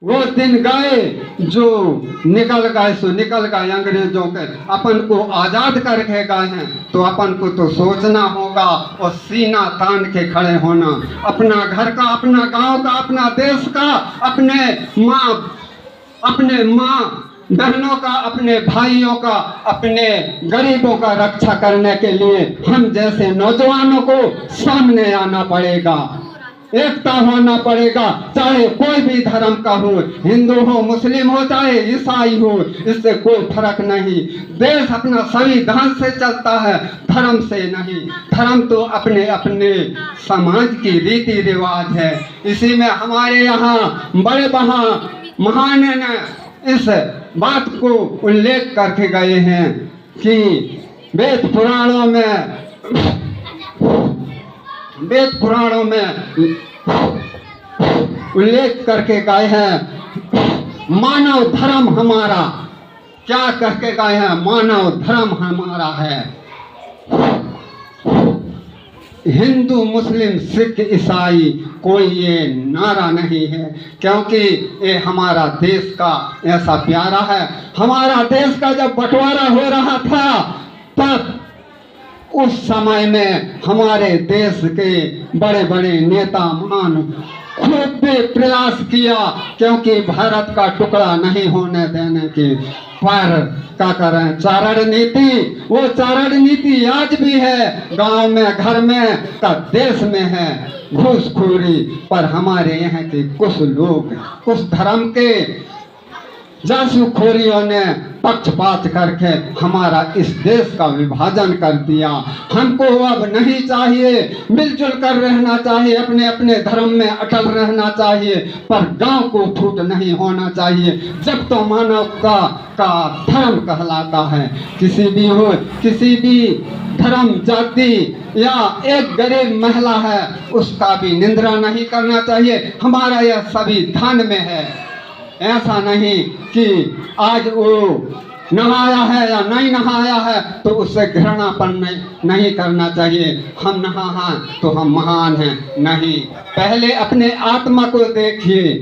वो दिन गए जो निकल गए, सो निकल गए अंग्रेजों के, अपन को आजाद करके गए हैं। तो अपन को तो सोचना होगा और सीना तान के खड़े होना, अपना घर का, अपना गांव का, अपना देश का, अपने माँ बहनों का, अपने भाइयों का, अपने गरीबों का रक्षा करने के लिए हम जैसे नौजवानों को सामने आना पड़ेगा, एकता होना पड़ेगा। चाहे कोई भी धर्म का हो, हिंदू हो, मुस्लिम हो, चाहे ईसाई हो, इससे कोई फर्क नहीं। देश अपना संविधान से चलता है, धर्म से नहीं। धर्म तो अपने अपने समाज की रीति रिवाज है। इसी में हमारे यहाँ बड़े महान ने इस बात को उल्लेख करके गए हैं कि वेद पुराणों में उल्लेख करके गए हैं, मानव धर्म हमारा, क्या करके गए हैं, मानव धर्म हमारा है। हिंदू मुस्लिम सिख ईसाई कोई ये नारा नहीं है, क्योंकि ये हमारा देश का ऐसा प्यारा है। हमारा देश का जब बंटवारा हो रहा था, तब उस समय में हमारे देश के बड़े बड़े नेता महान खूब भी प्रयास किया, क्योंकि भारत का टुकड़ा नहीं होने देने की। पर क्या करें, चारण नीति, वो चारण नीति आज भी है, गांव में, घर में, का देश में है घूसखोरी। पर हमारे यहाँ के कुछ लोग, कुछ धर्म के जासूखोरियों ने पक्षपात करके हमारा इस देश का विभाजन कर दिया। हमको अब नहीं चाहिए, मिलजुल कर रहना चाहिए, अपने अपने धर्म में अटल रहना चाहिए, पर गांव को फूट नहीं होना चाहिए। जब तो मानवता का धर्म कहलाता है, किसी भी हो, किसी भी धर्म, जाति या एक गरीब महिला है, उसका भी निंदा नहीं करना चाहिए। हमारा यह संविधान में है। ऐसा नहीं कि आज वो नहाया है या नहीं नहाया है तो उससे घृणापन नहीं करना चाहिए। हम नहा हैं तो हम महान हैं, नहीं। पहले अपने आत्मा को देखिए,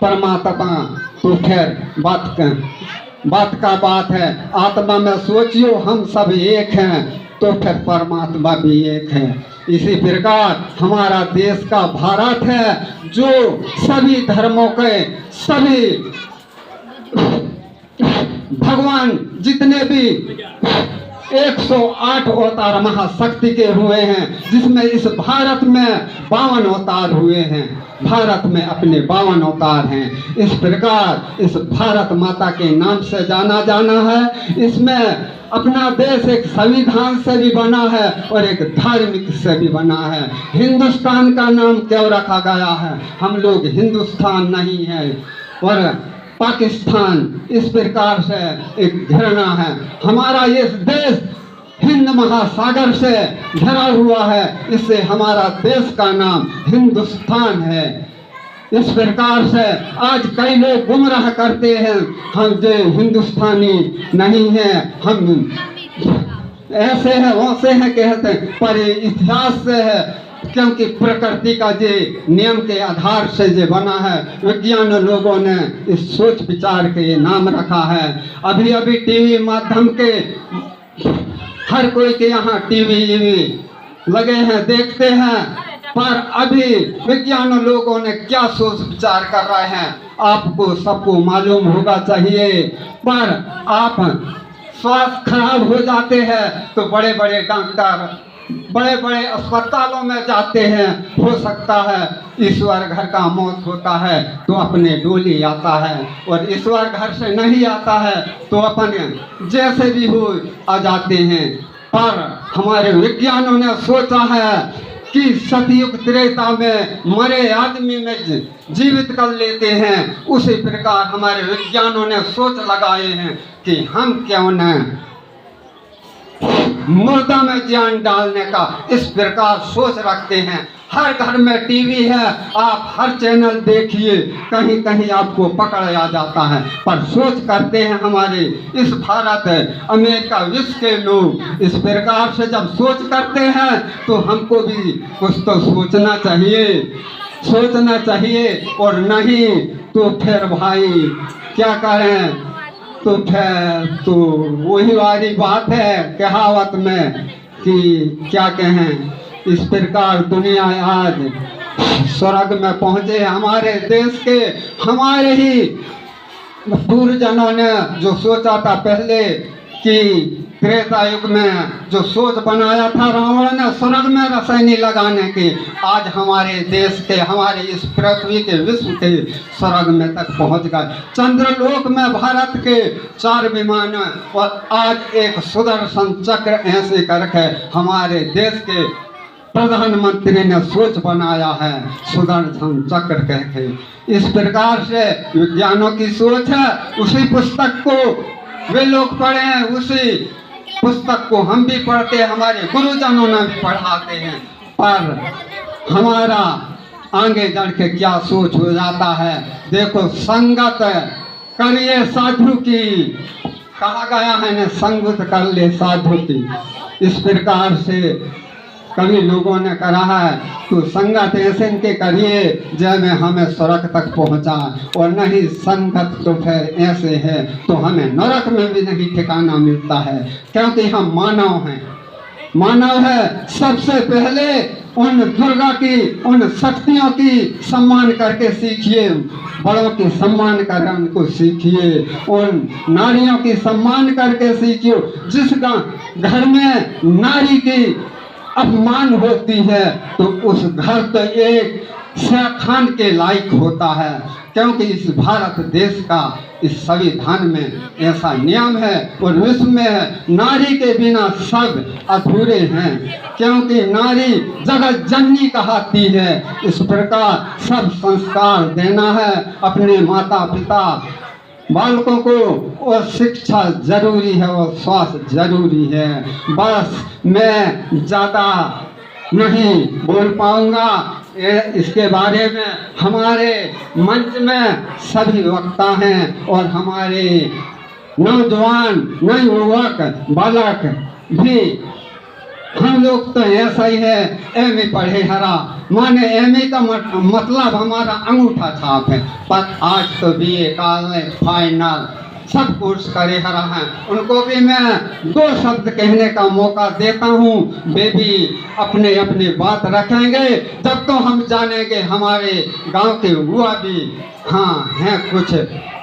परमात्मा तो खैर बात है। आत्मा में सोचियो हम सब एक हैं, तो फिर परमात्मा भी एक है। इसी प्रकार हमारा देश का भारत है, जो सभी धर्मों के, सभी भगवान जितने भी 108 अवतार महाशक्ति के हुए हैं, जिसमें इस भारत में 52 अवतार हुए हैं। भारत में अपने 52 अवतार हैं। इस प्रकार इस भारत माता के नाम से जाना है। इसमें अपना देश एक संविधान से भी बना है और एक धार्मिक से भी बना है। हिंदुस्तान का नाम क्यों रखा गया है? हम लोग हिंदुस्तान नहीं है और पाकिस्तान, इस प्रकार से एक घृणा है। हमारा ये देश हिंद महासागर से घिरा हुआ है, इससे हमारा देश का नाम हिंदुस्तान है। इस प्रकार से आज कई लोग गुमराह करते हैं, हम जो हिंदुस्तानी नहीं है, हम ऐसे हैं वैसे हैं कहते हैं, पर इतिहास से है, क्योंकि प्रकृति का जो नियम के आधार से जो बना है, विज्ञान लोगों ने इस सोच विचार के नाम रखा है। अभी टीवी माध्यम के हर कोई के यहाँ टीवी लगे हैं, देखते हैं, पर अभी विज्ञान लोगों ने क्या सोच विचार कर रहे हैं आपको सबको मालूम होगा चाहिए। पर आप स्वास्थ्य खराब हो जाते हैं तो बड़े बड़े डॉक्टर बड़े बड़े अस्पतालों में जाते हैं। हो सकता है ईश्वर घर का मौत होता है तो अपने डोली आता है, और ईश्वर घर से नहीं आता है तो अपने जैसे भी हो आ जाते हैं। पर हमारे विज्ञानों ने सोचा है कि सतयुग त्रेता में मरे आदमी में जीवित कर लेते हैं। उसी प्रकार हमारे विज्ञानों ने सोच लगाए हैं कि हम क्यों न मुर्दा में जान डालने का, इस प्रकार सोच रखते हैं। हर घर में टीवी है, आप हर चैनल देखिए, कहीं कहीं आपको पकड़ आ जाता है। पर सोच करते हैं हमारे इस भारत, अमेरिका, विश्व के लोग इस प्रकार से जब सोच करते हैं तो हमको भी कुछ तो सोचना चाहिए और नहीं तो फिर भाई क्या करें, तो फिर तो वही वाली बात है कहावत में कि क्या कहें, इस प्रकार दुनिया आज स्वर्ग में पहुंचे हमारे देश के, हमारे ही पूर्वजनों ने जो सोचा था पहले कि त्रेता युग में जो सोच बनाया था रावण ने स्वर्ग में रसायनी लगाने की, आज हमारे देश के, हमारे इस पृथ्वी के, विश्व के स्वर्ग में तक पहुंच गए। चंद्रलोक में भारत के 4 विमान और आज एक सुदर्शन चक्र ऐसे करके हमारे देश के प्रधानमंत्री ने सोच बनाया है, सुदर्शन चक्र कहके। इस प्रकार से विज्ञानों की सोच है। उसी पुस्तक को वे लोग पढ़े हैं, उसी पुस्तक को हम भी पढ़ते हैं, हमारे गुरुजनों ने भी पढ़ाते हैं, पर हमारा आगे बढ़ के क्या सोच हो जाता है। देखो, संगत करिए साधु की, कहा गया है ना, संगत कर ले साधु की। इस प्रकार से कभी लोगों ने कहा है तो संगत ऐसे इनके करिए जब में हमें स्वर्ग तक पहुंचा, और नहीं संगत तो फिर ऐसे है तो हमें नरक में भी नहीं ठिकाना मिलता है, क्योंकि हम मानव हैं। मानव है, सबसे पहले उन दुर्गा की, उन शक्तियों की सम्मान करके सीखिए, बड़ों की सम्मान कर उनको सीखिए, उन नारियों की सम्मान करके सीखिए। जिस घर में नारी की अपमान होती है तो उस घर तो एक शैतान के लायक होता है, क्योंकि इस भारत देश का इस संविधान में ऐसा नियम है और विश्व में है, नारी के बिना सब अधूरे हैं, क्योंकि नारी जगत जननी कहती है। इस प्रकार सब संस्कार देना है अपने माता पिता बालकों को, और शिक्षा जरूरी है और स्वास्थ्य जरूरी है। बस मैं ज़्यादा नहीं बोल पाऊंगा, इसके बारे में हमारे मंच में सभी वक्ता हैं और हमारे नौजवान नवयुवक बालक भी। हम लोग तो ऐसा ही है, एम ए पढ़े हरा, माने एम ए का मतलब हमारा अंगूठा छाप है, पर आज तो बी ए कॉलेज फाइनल सब कोर्स करे हरा है। उनको भी मैं 2 शब्द कहने का मौका देता हूँ, वे भी अपने अपने बात रखेंगे, जब तो हम जानेंगे हमारे गांव के हुआ भी हाँ है कुछ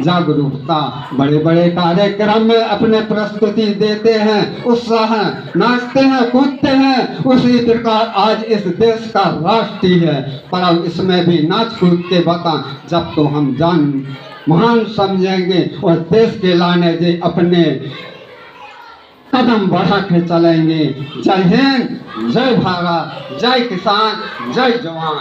जागरूकता। बड़े बड़े कार्यक्रम में अपने प्रस्तुति देते हैं, उत्साह नाचते हैं, कूदते हैं, उसी प्रकार आज इस देश का राष्ट्रीय है, पर इसमें भी नाच कूद के बता, जब तो हम जान महान समझेंगे और देश के लाने जे अपने कदम बढ़ा के चलेंगे। जय हिंद, जय भारत, जय किसान, जय जवान।